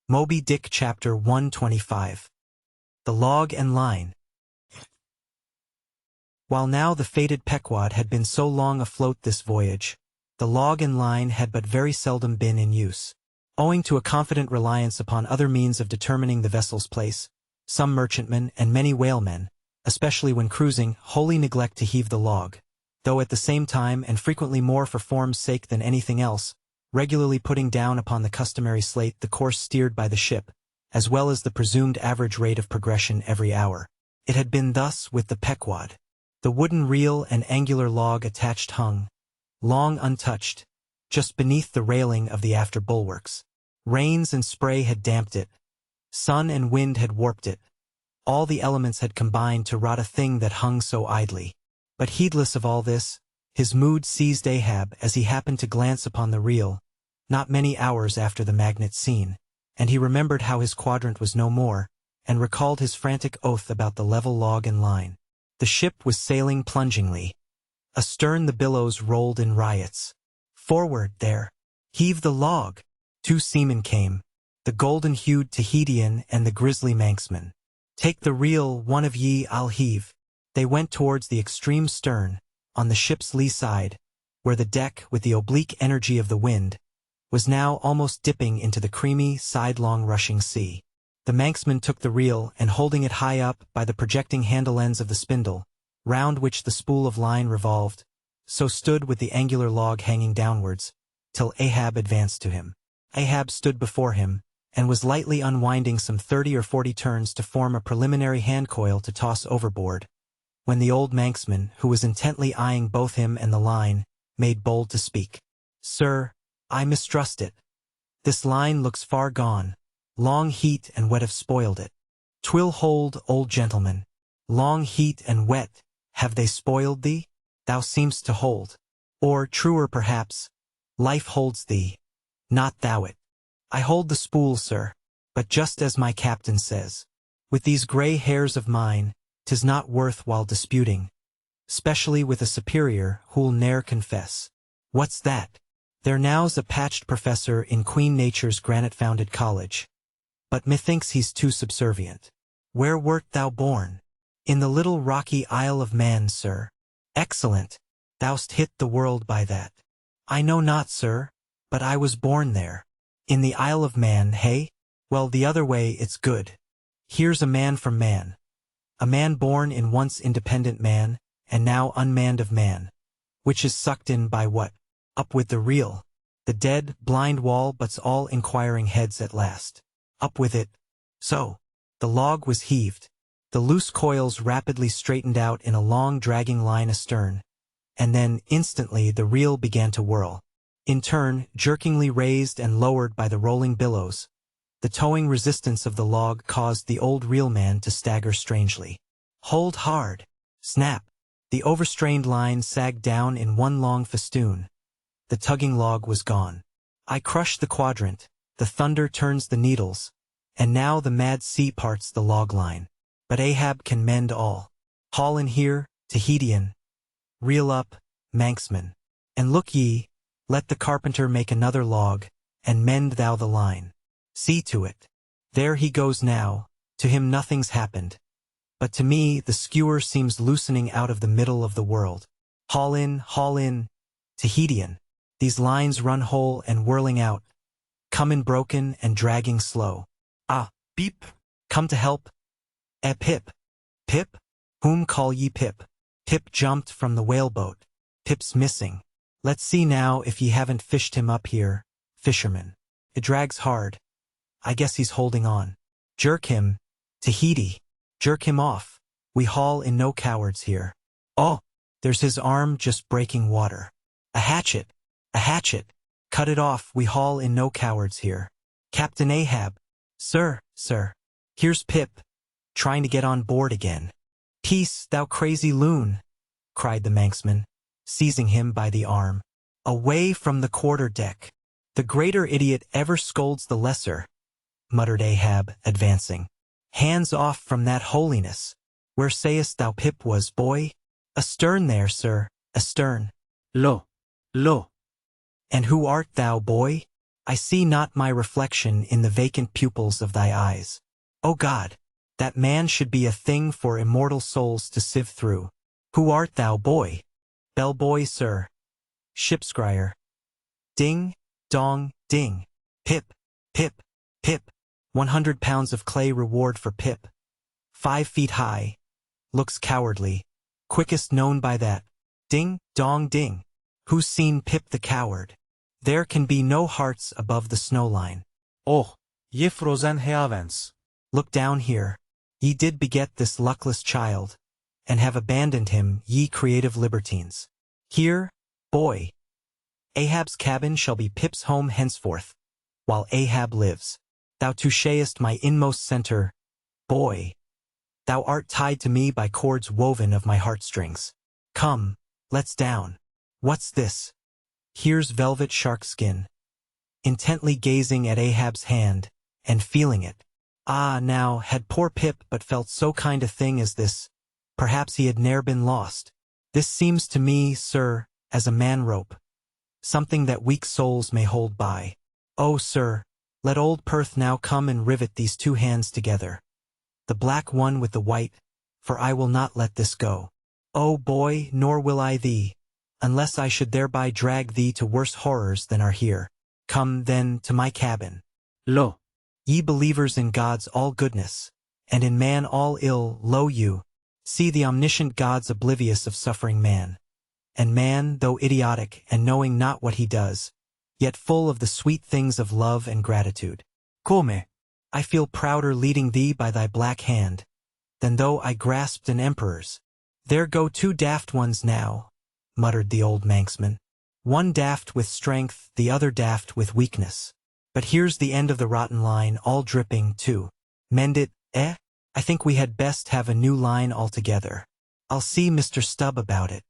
Moby Dick Chapter 125. The Log and Line. While now the fated Pequod had been so long afloat this voyage, the log and line had but very seldom been in use. Owing to a confident reliance upon other means of determining the vessel's place, some merchantmen and many whalemen, especially when cruising, wholly neglect to heave the log, though at the same time, and frequently more for form's sake than anything else, regularly putting down upon the customary slate the course steered by the ship, as well as the presumed average rate of progression every hour. It had been thus with the Pequod. The wooden reel and angular log attached hung, long untouched, just beneath the railing of the after bulwarks. Rains and spray had damped it. Sun and wind had warped it. All the elements had combined to rot a thing that hung so idly. But heedless of all this, his mood seized Ahab as he happened to glance upon the reel, not many hours after the magnet scene, and he remembered how his quadrant was no more, and recalled his frantic oath about the level log and line. The ship was sailing plungingly. Astern the billows rolled in riots. Forward, there! Heave the log! 2 seamen came, the golden-hued Tahitian and the grisly Manxman. Take the reel, one of ye, I'll heave. They went towards the extreme stern, on the ship's lee side, where the deck, with the oblique energy of the wind, was now almost dipping into the creamy, sidelong rushing sea. The Manxman took the reel, and holding it high up by the projecting handle ends of the spindle, round which the spool of line revolved, so stood with the angular log hanging downwards, till Ahab advanced to him. Ahab stood before him, and was lightly unwinding some 30 or 40 turns to form a preliminary hand-coil to toss overboard, when the old Manxman, who was intently eyeing both him and the line, made bold to speak. "Sir, I mistrust it. This line looks far gone. Long heat and wet have spoiled it. 'Twill hold, old gentleman. Long heat and wet, have they spoiled thee? Thou seemst to hold. Or, truer perhaps, life holds thee, not thou it. I hold the spool, sir, but just as my captain says. With these gray hairs of mine, 'tis not worth while disputing, specially with a superior who'll ne'er confess. What's that? There now's a patched professor in Queen Nature's granite-founded college. But methinks he's too subservient. Where wert thou born? In the little rocky Isle of Man, sir. Excellent. Thou'st hit the world by that. I know not, sir, but I was born there. In the Isle of Man, hey? Well, the other way it's good. Here's a man from man. A man born in once independent man, and now unmanned of man. Which is sucked in by what? Up with the reel. The dead, blind wall butts all inquiring heads at last. Up with it. So. The log was heaved. The loose coils rapidly straightened out in a long dragging line astern, and then, instantly, the reel began to whirl. In turn, jerkingly raised and lowered by the rolling billows, the towing resistance of the log caused the old reelman to stagger strangely. Hold hard! Snap! The overstrained line sagged down in one long festoon. The tugging log was gone. I crush the quadrant, the thunder turns the needles, and now the mad sea parts the log line. But Ahab can mend all. Haul in here, Tahitian. Reel up, Manxman. And look ye, let the carpenter make another log, and mend thou the line. See to it. There he goes now, to him nothing's happened. But to me the skewer seems loosening out of the middle of the world. Haul in, Tahitian. These lines run whole and whirling out, come in broken and dragging slow. Ah, beep, come to help. Pip. Pip? Whom call ye Pip? Pip jumped from the whaleboat. Pip's missing. Let's see now if ye haven't fished him up here, fisherman. It drags hard. I guess he's holding on. Jerk him, Tahiti. Jerk him off. We haul in no cowards here. Oh, there's his arm just breaking water. A hatchet. A hatchet. Cut it off, we haul in no cowards here. Captain Ahab. Sir. Here's Pip, trying to get on board again. Peace, thou crazy loon, cried the Manxman, seizing him by the arm. Away from the quarter-deck. The greater idiot ever scolds the lesser, muttered Ahab, advancing. Hands off from that holiness. Where sayest thou Pip was, boy? Astern there, sir, astern. Lo. And who art thou, boy? I see not my reflection in the vacant pupils of thy eyes. O God, that man should be a thing for immortal souls to sieve through. Who art thou, boy? Bellboy, sir. Shipscrier. Ding, dong, ding. Pip, pip, pip. 100 pounds of clay reward for Pip. 5 feet high. Looks cowardly. Quickest known by that. Ding, dong, ding. Who's seen Pip the coward? There can be no hearts above the snow line. Oh, ye frozen heavens. Look down here. Ye did beget this luckless child, and have abandoned him, ye creative libertines. Here, boy. Ahab's cabin shall be Pip's home henceforth, while Ahab lives. Thou touchest my inmost center, boy. Thou art tied to me by cords woven of my heartstrings. Come, let's down. What's this? Here's velvet shark skin. Intently gazing at Ahab's hand, and feeling it. Ah, now, had poor Pip but felt so kind a thing as this, perhaps he had ne'er been lost. This seems to me, sir, as a man-rope, something that weak souls may hold by. Oh, sir, let old Perth now come and rivet these two hands together, the black one with the white, for I will not let this go. Oh, boy, nor will I thee, unless I should thereby drag thee to worse horrors than are here. Come, then, to my cabin. Lo. Ye believers in God's all-goodness, and in man all ill, lo you, see the omniscient God's oblivious of suffering man. And man, though idiotic and knowing not what he does, yet full of the sweet things of love and gratitude. Come, I feel prouder leading thee by thy black hand, than though I grasped an emperor's. There go 2 daft ones now, muttered the old Manxman. One daft with strength, the other daft with weakness. But here's the end of the rotten line, all dripping, too. Mend it, eh? I think we had best have a new line altogether. I'll see Mr. Stubb about it.